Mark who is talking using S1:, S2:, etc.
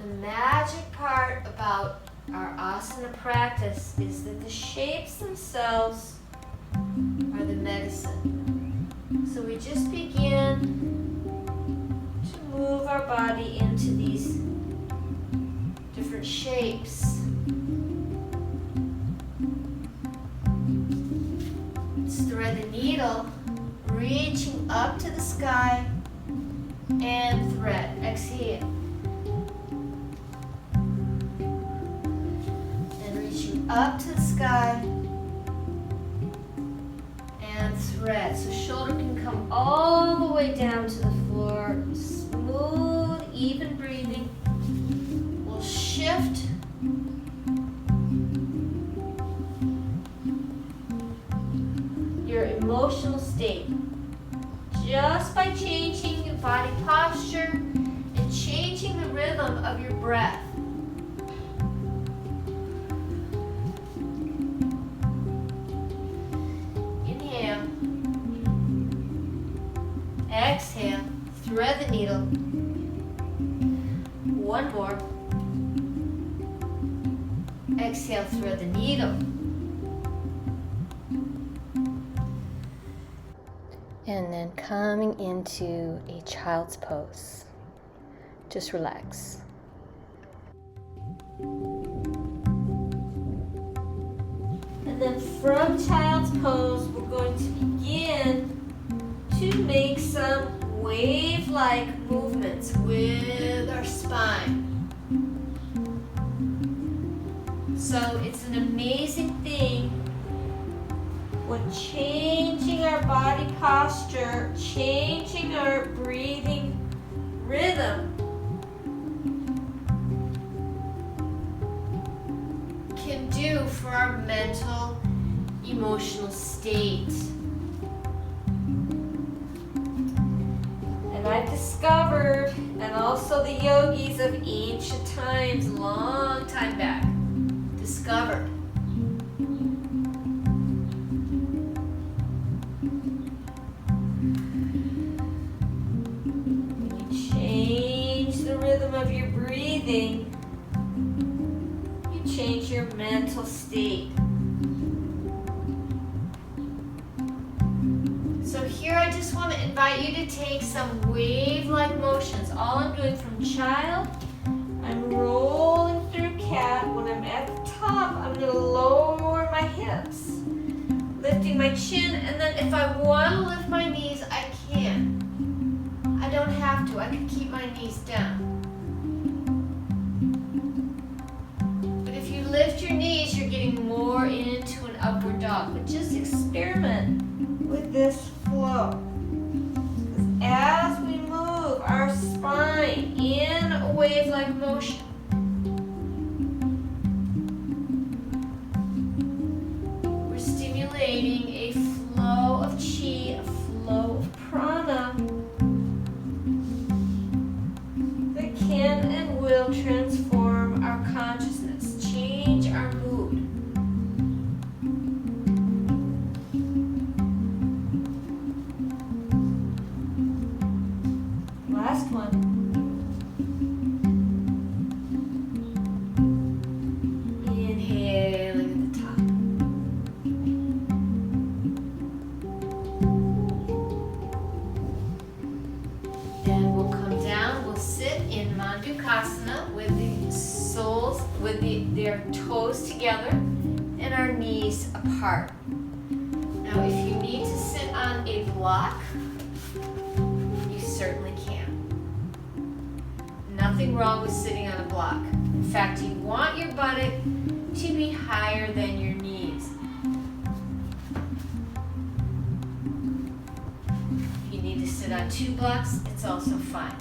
S1: the magic part about our asana practice is that the shapes themselves are the medicine. So we just begin to move our body into these different shapes. Let's thread the needle, reaching up to the sky, and thread. Exhale. And reaching up to the sky, and thread. So shoulder can come all the way down to the floor. Smooth, even breathing. We'll shift your emotional state just by changing your body posture and changing the rhythm of your breath. Inhale. Exhale. Thread the needle. One more. Exhale, thread the needle. And then coming into a child's pose. Just relax. And then from child's pose, we're going to begin to make some wave-like movements with our spine. So it's an amazing thing when changing our body posture, changing our breathing rhythm, can do for our mental, emotional state. And I've discovered, and also the yogis of ancient times, long time back, discovered when you change the rhythm of your breathing, you change your mental state. So here I just want to invite you to take some wave-like motions. All I'm doing from child, I'm rolling through cat. When I'm at the top, I'm going to lower my hips, lifting my chin, and then if I want to lift my knees, I can. I don't have to. I can keep my knees down. But if you lift your knees, you're getting more into an upward dog. But just experiment with this flow. As we move our spine in a wave-like motion, we're stimulating a flow of chi, a flow of prana that can and will transform our consciousness, change our mood. Last one. Inhaling at the top. And we'll come down. We'll sit in Mandukasana with the soles, with their toes together and our knees apart. Now, if you need to sit on a block, you certainly can. Nothing wrong with sitting on a block. In fact, you want your buttock to be higher than your knees. If you need to sit on 2 blocks, it's also fine.